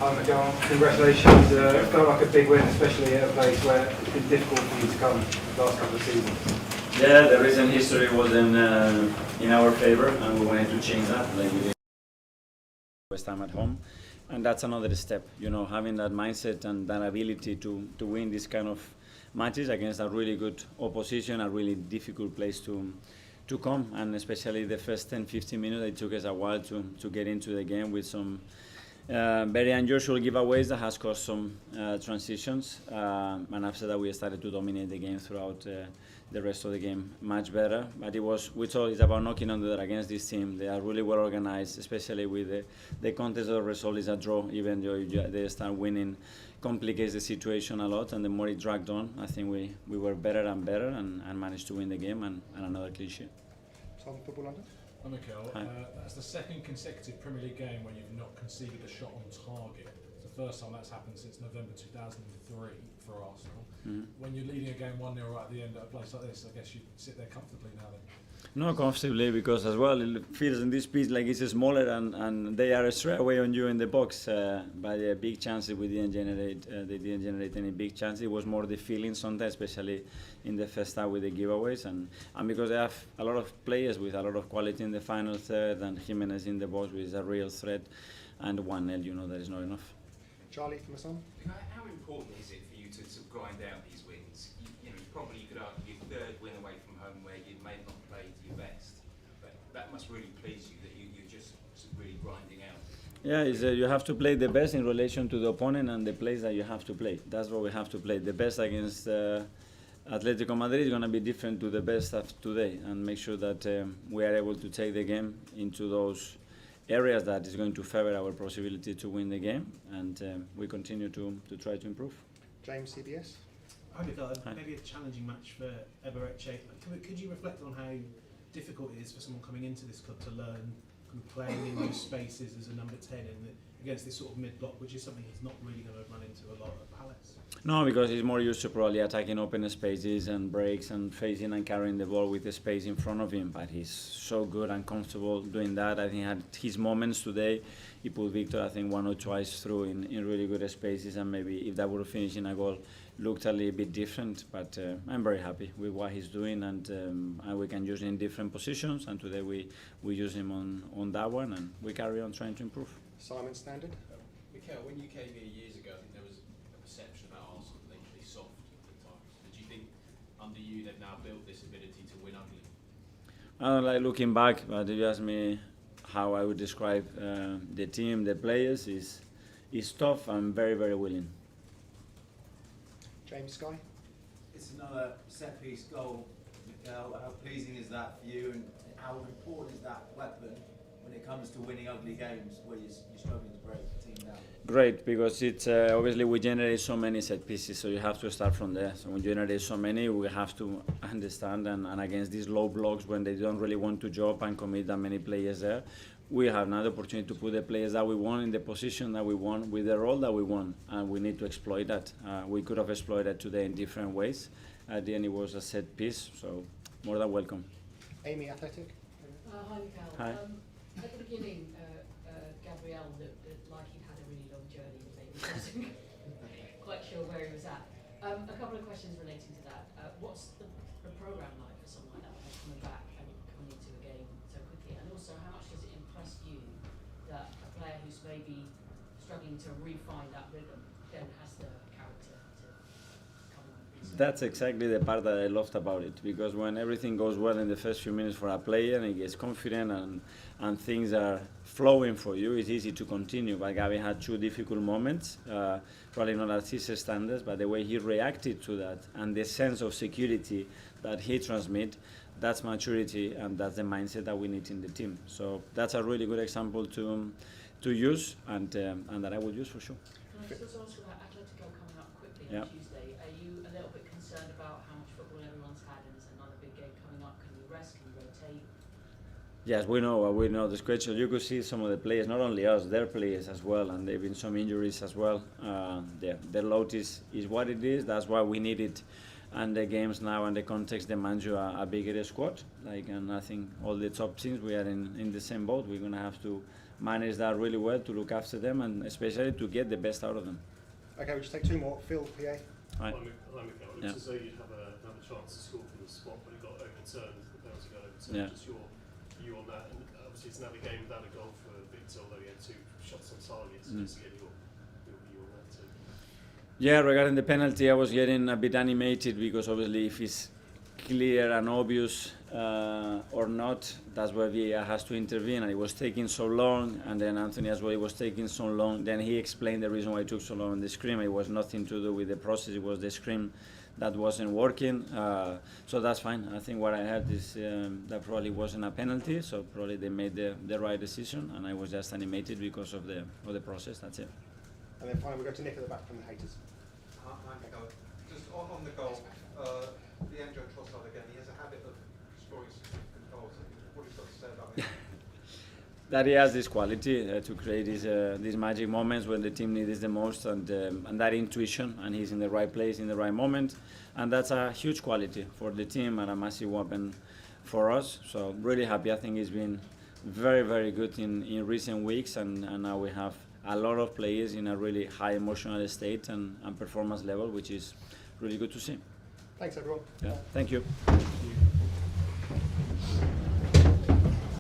Hi Miguel, congratulations. It felt like a big win, especially at a place where it's been difficult for you to come the last couple of seasons. Yeah, the recent history was in our favour, and we wanted to change that, like we did West Ham at home, and that's another step. You know, having that mindset and that ability to win this kind of matches against a really good opposition, a really difficult place to come, and especially the first 10-15 minutes, it took us a while to get into the game with some very unusual giveaways that has caused some transitions, and after that we started to dominate the game throughout the rest of the game much better. But we thought it's about knocking on the door against this team. They are really well organized, especially with the context of the result is a draw. Even though they start winning, complicates the situation a lot, and the more it dragged on, I think we were better and better and managed to win the game, and another clean sheet. Football London. Hi Mikel, that's the second consecutive Premier League game where you've not conceded a shot on target. It's the first time that's happened since November 2003 for Arsenal. When you're leading a game 1-0 right at the end at a place like this, I guess you sit there comfortably now then. Not comfortably, because as well it feels in this pitch like it's smaller and they are straight away on you in the box. But big chances we didn't generate. They didn't generate any big chances. It was more the feeling sometimes, especially in the first half with the giveaways, and because they have a lot of players with a lot of quality in the final third, and Jimenez in the box with a real threat, and 1-0, you know, that is not enough. Charlie from the Sun. How important is it for you to sort of grind out these wins? You could argue your third win away from home where you may not play to your best, but that must really please you that you're just really grinding out. Yeah, you have to play the best in relation to the opponent and the place that you have to play. That's what we have to play. The best against Atletico Madrid is going to be different to the best of today, and make sure that we are able to take the game into those areas that is going to favor our possibility to win the game, and we continue to try to improve. James, CBS. Hi Mikel, maybe a challenging match for Ebereche. Could you reflect on how difficult it is for someone coming into this club to learn kind of playing in those spaces as a number 10 against this sort of mid-block, which is something he's not really going to run into a lot at Palace? No, because he's more used to probably attacking open spaces and breaks and facing and carrying the ball with the space in front of him. But he's so good and comfortable doing that. I think he had his moments today. He put Victor, I think, one or twice through in really good spaces, and maybe if that would have finished in a goal, looked a little bit different. But I'm very happy with what he's doing, and we can use him in different positions. And today we use him on that one, and we carry on trying to improve. Simon Standard. Mikel, when you came here years ago, I think there was a perception about Arsenal that they could be soft at times. But do you think under you they've now built this ability to win ugly? I don't like looking back, but if you ask me how I would describe the team, the players, is tough and very, very willing. James Sky. It's another set-piece goal, Mikel. How pleasing is that for you, and how important is that weapon when it comes to winning ugly games where you're struggling to break the team down? Great, because it's obviously we generate so many set pieces, so you have to start from there. So when you generate so many, we have to understand, and against these low blocks when they don't really want to drop and commit that many players there, we have another opportunity to put the players that we want in the position that we want with the role that we want, and we need to exploit that. We could have exploited today in different ways. At the end, it was a set piece, so more than welcome. Amy, Athletic. Hi, Mikel. Hi. At the beginning, Gabriel looked like he'd had a really long journey. Maybe he wasn't quite sure where he was at. A couple of questions relating to that. What's the programme like for someone like that, coming back and coming into a game so quickly? And also, how much does it impress you that a player who's maybe struggling to refine that rhythm then has the character to come on? That's exactly the part that I loved about it, because when everything goes well in the first few minutes for a player and he gets confident and things are flowing for you, it's easy to continue. But Gabi had two difficult moments, probably not at his standards, but the way he reacted to that and the sense of security that he transmits, that's maturity, and that's the mindset that we need in the team. So that's a really good example to use, and that I would use for sure. Can I just ask you about Atletico coming up quickly on Tuesday? Are you a little bit concerned about how much football everyone's had, and it's another big game coming up? Can you rest? Can you rotate? Yes, we know the schedule. You could see some of the players, not only us, their players as well, and there have been some injuries as well. Their load is what it is. That's why we need it. And the games now and the context demands you a bigger squad. And I think all the top teams, we are in the same boat. We're going to have to manage that really well, to look after them, and especially to get the best out of them. Okay, we'll just take two more. Phil, PA. Right. Hi, Michael. It Yeah. looks as though you'd have a chance to score from the spot, but it got overturned. The penalty got overturned. Yeah. Just your view on that. And obviously, it's now the game without a goal for Victor, although he had 2 shots on target. So just to get your view on that too. Yeah, regarding the penalty, I was getting a bit animated because obviously if it's clear and obvious or not, that's where VAR has to intervene, and it was taking so long, and then Anthony as well, it was taking so long. Then he explained the reason why it took so long on the screen. It was nothing to do with the process, it was the screen that wasn't working. So that's fine. I think what I heard is that probably wasn't a penalty, so probably they made the right decision, and I was just animated because of the process, that's it. And then finally, we'll go to Nick at the back from the haters. Hi, Michael. Just on the goal, Leandro Trossard again, he has a habit of scoring significant goals. What have you got to say about him? That he has this quality to create these magic moments when the team needs the most, and that intuition, and he's in the right place in the right moment, and that's a huge quality for the team and a massive weapon for us. So really happy. I think he's been very, very good in recent weeks, and now we have a lot of players in a really high emotional state and performance level, which is really good to see. Thanks, everyone. Yeah. Thank you.